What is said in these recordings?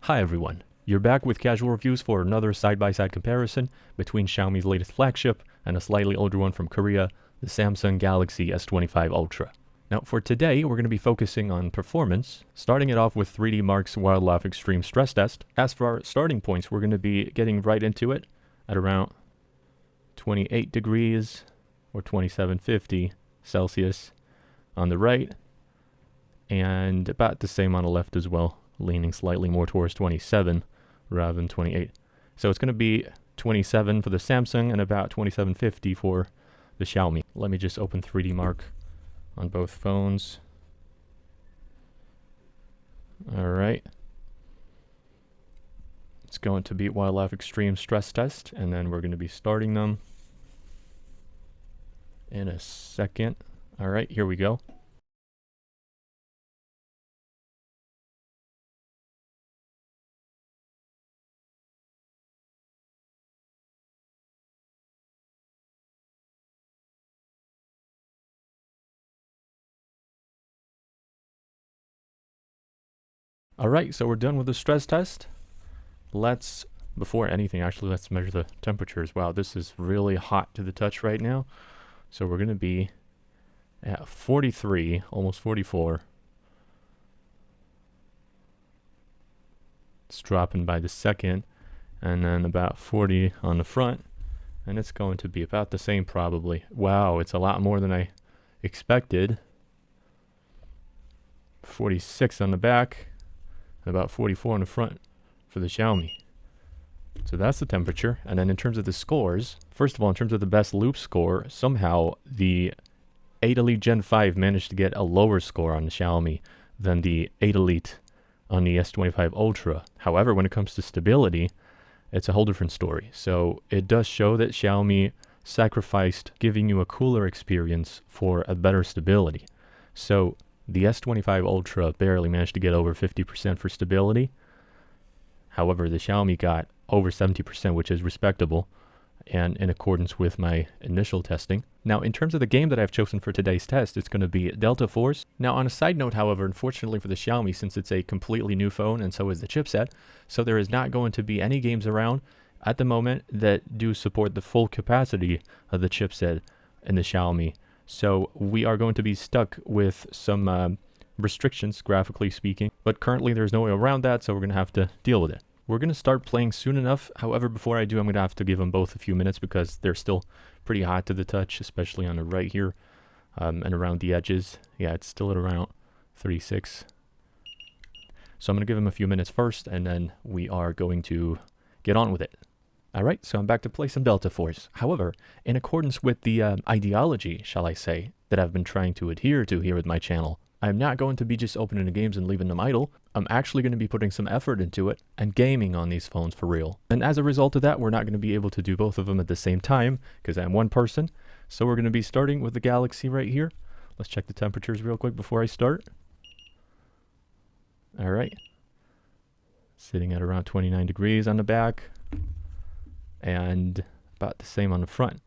Hi everyone, you're back with casual reviews for another side-by-side comparison between Xiaomi's latest flagship and a slightly older one from Korea, the Samsung Galaxy S25 Ultra. Now for today, we're going to be focusing on performance, starting it off with 3D Mark's Wildlife Extreme Stress Test. As for our starting points, we're going to be getting right into it at around 28 degrees or 2750 Celsius on the right, and about the same on the left as well, leaning slightly more towards 27 rather than 28. So it's going to be 27 for the Samsung and about 2750 for the Xiaomi. Let me just open 3D Mark on both phones. Alright. It's going to be Wildlife Extreme Stress Test, and then we're going to be starting them in a second. Alright, here we go. Alright, so we're done with the stress test. Before anything, actually, let's measure the temperatures. Wow, this is really hot to the touch right now. So we're going to be at 43, almost 44. It's dropping by the second, and then about 40 on the front. And it's going to be about the same probably. Wow, it's a lot more than I expected. 46 on the back. About 44 on the front for the Xiaomi. So that's the temperature. And then in terms of the scores, first of all, in terms of the best loop score, somehow the 8 Elite Gen 5 managed to get a lower score on the Xiaomi than the 8 Elite on the S25 Ultra. However, when it comes to stability, it's a whole different story. So it does show that Xiaomi sacrificed giving you a cooler experience for a better stability. So the S25 Ultra barely managed to get over 50% for stability. However, the Xiaomi got over 70%, which is respectable and in accordance with my initial testing. Now, in terms of the game that I've chosen for today's test, it's going to be Delta Force. Now, on a side note, however, unfortunately for the Xiaomi, since it's a completely new phone and so is the chipset, so there is not going to be any games around at the moment that do support the full capacity of the chipset in the Xiaomi. So we are going to be stuck with some restrictions, graphically speaking. But currently there's no way around that, so we're going to have to deal with it. We're going to start playing soon enough. However, before I do, I'm going to have to give them both a few minutes because they're still pretty hot to the touch, especially on the right here and around the edges. Yeah, it's still at around 36. So I'm going to give them a few minutes first, and then we are going to get on with it. Alright, so I'm back to play some Delta Force. However, in accordance with the ideology, shall I say, that I've been trying to adhere to here with my channel, I'm not going to be just opening the games and leaving them idle. I'm actually going to be putting some effort into it and gaming on these phones for real. And as a result of that, we're not going to be able to do both of them at the same time because I'm one person. So we're going to be starting with the Galaxy right here. Let's check the temperatures real quick before I start. Alright. Sitting at around 29 degrees on the back. And about the same on the front.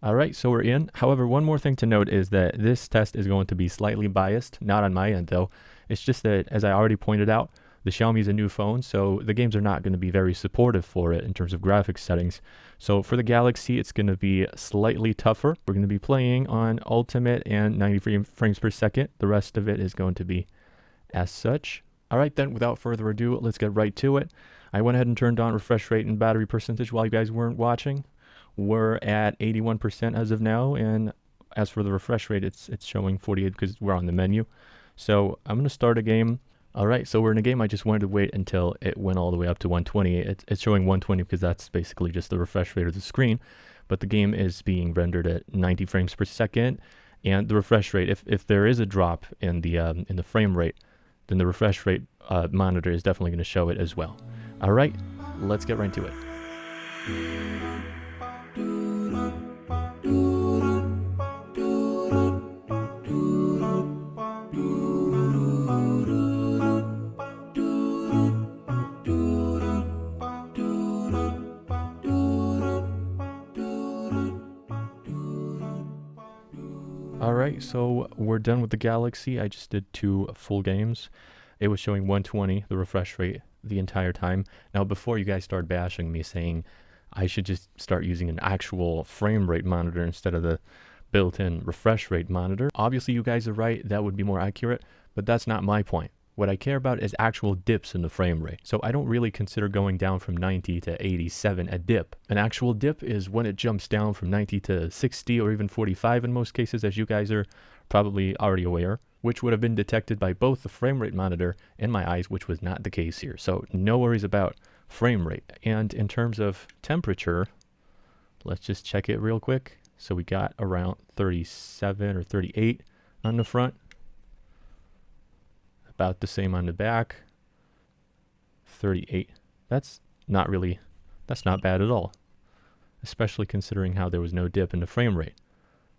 Alright, so we're in. However, one more thing to note is that this test is going to be slightly biased. Not on my end, though. It's just that, as I already pointed out, the Xiaomi is a new phone, so the games are not going to be very supportive for it in terms of graphics settings. So for the Galaxy, it's going to be slightly tougher. We're going to be playing on Ultimate and 90 frames per second. The rest of it is going to be as such. Alright then, without further ado, let's get right to it. I went ahead and turned on refresh rate and battery percentage while you guys weren't watching. We're at 81% as of now, and as for the refresh rate, it's showing 48 because we're on the menu. So I'm going to start a game. Alright, so we're in a game. I just wanted to wait until it went all the way up to 120. It's showing 120 because that's basically just the refresh rate of the screen. But the game is being rendered at 90 frames per second, and the refresh rate, if there is a drop in the frame rate, then the refresh rate monitor is definitely going to show it as well. Alright, let's get right into it. Alright, so we're done with the Galaxy. I just did 2 full games. it was showing 120, the refresh rate, the entire time. Now, before you guys start bashing me saying I should just start using an actual frame rate monitor instead of the built-in refresh rate monitor, obviously you guys are right, that would be more accurate, but that's not my point. What I care about is actual dips in the frame rate. So I don't really consider going down from 90 to 87 a dip. An actual dip is when it jumps down from 90 to 60 or even 45 in most cases, as you guys are probably already aware, which would have been detected by both the frame rate monitor and my eyes, which was not the case here. So no worries about frame rate. And in terms of temperature, let's just check it real quick. So we got around 37 or 38 on the front. About the same on the back. 38. That's not bad at all. Especially considering how there was no dip in the frame rate.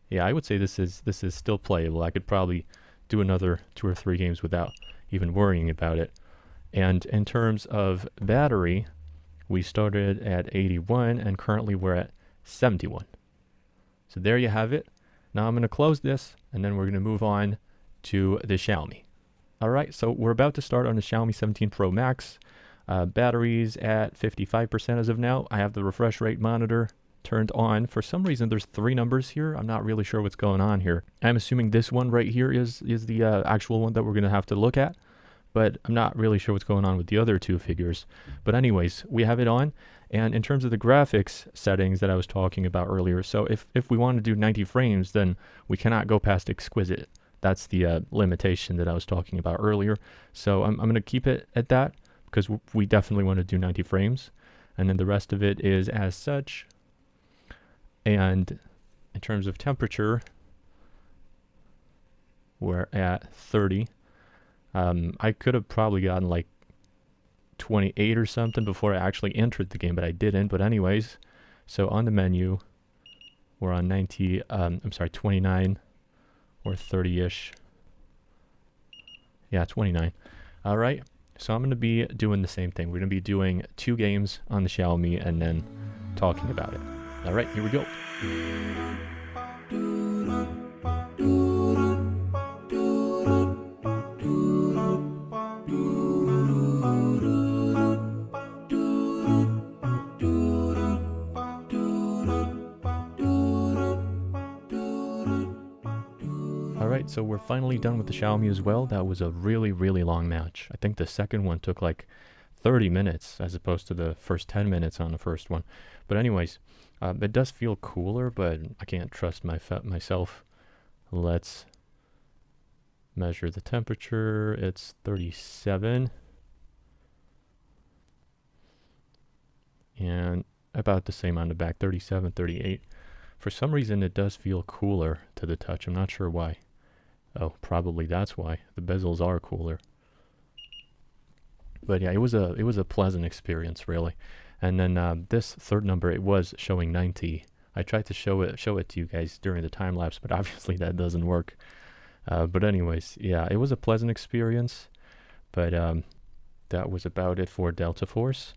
Yeah, I would say this is still playable. I could probably do another 2 or 3 games without even worrying about it. And in terms of battery, we started at 81 and currently we're at 71. So there you have it. Now I'm going to close this and then we're going to move on to the Xiaomi. Alright, so we're about to start on the Xiaomi 17 Pro Max. Batteries at 55% as of now. I have the refresh rate monitor turned on. For some reason there's 3 numbers here. I'm not really sure what's going on here. I'm assuming this one right here is the actual one that we're going to have to look at. But I'm not really sure what's going on with the other 2 figures. But anyways, we have it on. And in terms of the graphics settings that I was talking about earlier, so if we want to do 90 frames, then we cannot go past exquisite. That's the limitation that I was talking about earlier. So I'm going to keep it at that because we definitely want to do 90 frames. And then the rest of it is as such. And in terms of temperature, we're at 30. I could have probably gotten like 28 or something before I actually entered the game, but I didn't. But anyways, so on the menu, we're on 29 or 30-ish. Yeah, 29. All right, so I'm going to be doing the same thing. We're going to be doing 2 games on the Xiaomi and then talking about it. All right, here we go. Alright, so we're finally done with the Xiaomi as well. That was a really, really long match. I think the second one took like 30 minutes as opposed to the first 10 minutes on the first one. But anyways, it does feel cooler, but I can't trust myself. Let's measure the temperature. It's 37. And about the same on the back, 37, 38. For some reason, it does feel cooler to the touch. I'm not sure why. Oh, probably that's why. The bezels are cooler. But yeah, it was a pleasant experience, really. And then this third number, it was showing 90. I tried to show it to you guys during the time lapse, but obviously that doesn't work. But anyways, yeah, it was a pleasant experience. But that was about it for Delta Force.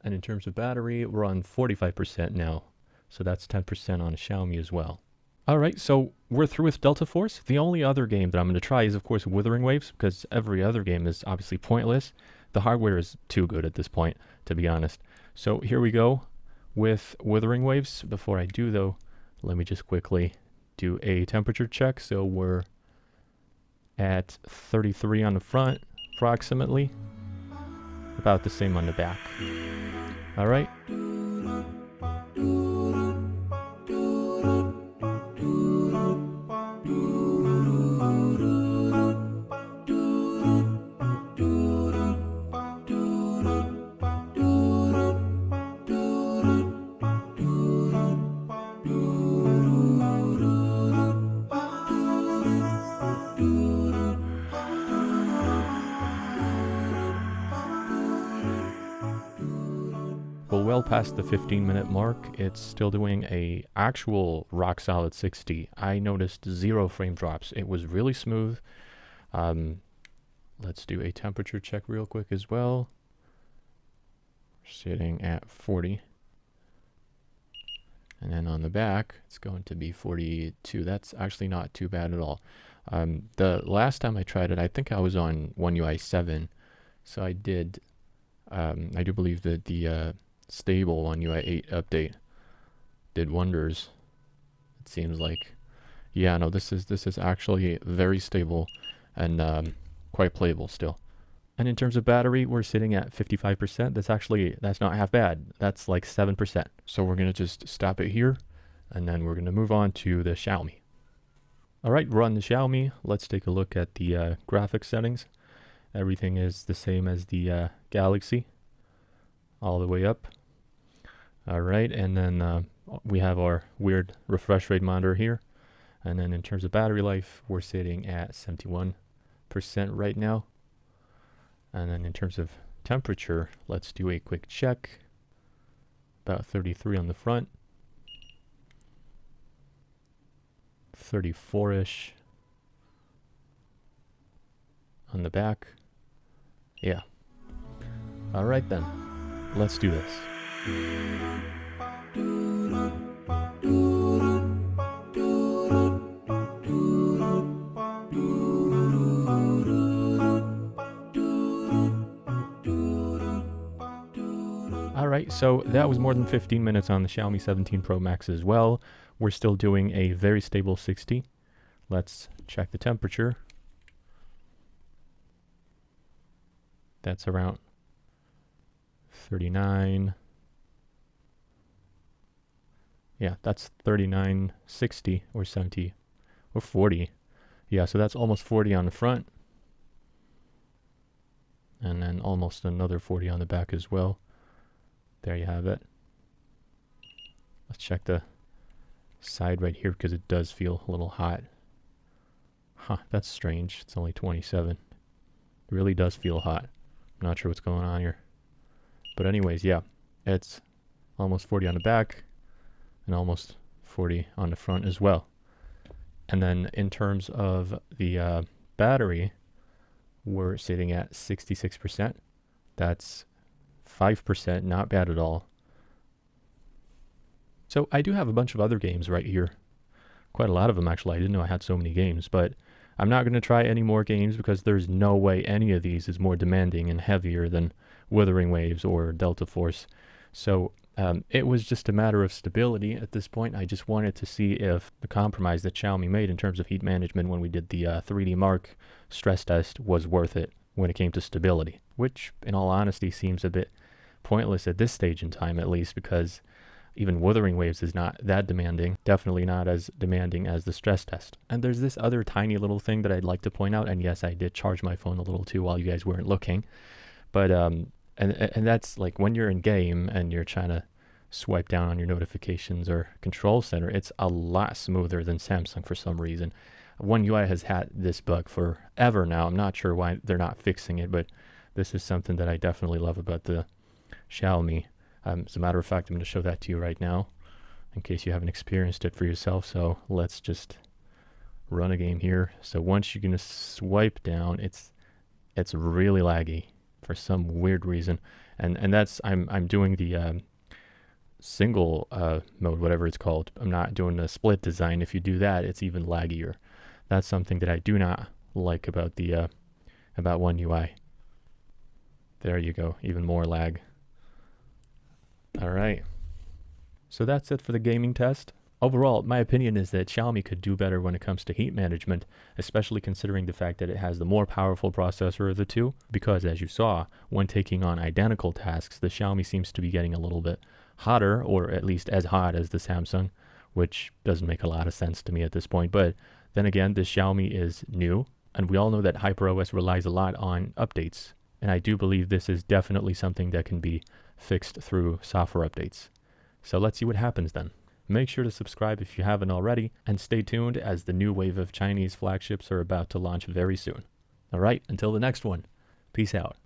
And in terms of battery, we're on 45% now. So that's 10% on a Xiaomi as well. Alright, so we're through with Delta Force. The only other game that I'm going to try is, of course, Withering Waves, because every other game is obviously pointless. The hardware is too good at this point, to be honest. So here we go with Withering Waves. Before I do, though, let me just quickly do a temperature check. So we're at 33 on the front, approximately. About the same on the back. Alright. Well past the 15-minute mark, it's still doing a actual rock solid 60. I noticed 0 frame drops. It was really smooth. Let's do a temperature check real quick as well. We're sitting at 40. And then on the back, it's going to be 42. That's actually not too bad at all. The last time I tried it, I think I was on One UI 7, so I did. I do believe that the stable One UI 8 update did wonders. It seems like. Yeah, no, this is actually very stable and quite playable still. And in terms of battery, we're sitting at 55%. That's not half bad. That's like 7%. So we're gonna just stop it here, and then we're gonna move on to the Xiaomi. All right, we're on the Xiaomi. Let's take a look at the graphics settings. Everything is the same as the Galaxy, all the way up. All right, and then we have our weird refresh rate monitor here. And then in terms of battery life, we're sitting at 71% right now. And then in terms of temperature, let's do a quick check. About 33 on the front. 34-ish on the back. Yeah. All right then. Let's do this. Alright, so that was more than 15 minutes on the Xiaomi 17 Pro Max as well. We're still doing a very stable 60. Let's check the temperature. That's around 39. Yeah, that's 39.60 or 70 or 40. Yeah, so that's almost 40 on the front. And then almost another 40 on the back as well. There you have it. Let's check the side right here because it does feel a little hot. Huh, that's strange. It's only 27. It really does feel hot. I'm not sure what's going on here. But anyways, yeah, it's almost 40 on the back and almost 40 on the front as well. And then in terms of the battery, we're sitting at 66%. That's 5%, not bad at all. So I do have a bunch of other games right here. Quite a lot of them, actually. I didn't know I had so many games, but I'm not going to try any more games because there's no way any of these is more demanding and heavier than Withering Waves or Delta Force. So it was just a matter of stability at this point. I just wanted to see if the compromise that Xiaomi made in terms of heat management when we did the 3D Mark stress test was worth it when it came to stability, which in all honesty seems a bit pointless at this stage in time, at least, because even Wuthering Waves is not that demanding, definitely not as demanding as the stress test. And there's this other tiny little thing that I'd like to point out, and yes, I did charge my phone a little too while you guys weren't looking, but and that's like when you're in game and you're trying to swipe down on your notifications or control center, it's a lot smoother than Samsung for some reason. One UI has had this bug forever now. I'm not sure why they're not fixing it, but this is something that I definitely love about the Xiaomi. As a matter of fact, I'm going to show that to you right now in case you haven't experienced it for yourself. So let's just run a game here. So once you're going to swipe down, it's really laggy for some weird reason. And that's, I'm doing the single mode, whatever it's called. I'm not doing the split design. If you do that, it's even laggier. That's something that I do not like about the about One UI. There you go, even more lag. All right. So that's it for the gaming test. Overall, my opinion is that Xiaomi could do better when it comes to heat management, especially considering the fact that it has the more powerful processor of the two, because as you saw, when taking on identical tasks, the Xiaomi seems to be getting a little bit hotter, or at least as hot as the Samsung, which doesn't make a lot of sense to me at this point. But then again, the Xiaomi is new, and we all know that HyperOS relies a lot on updates, and I do believe this is definitely something that can be fixed through software updates. So let's see what happens then. Make sure to subscribe if you haven't already, and stay tuned as the new wave of Chinese flagships are about to launch very soon. Alright, until the next one, peace out.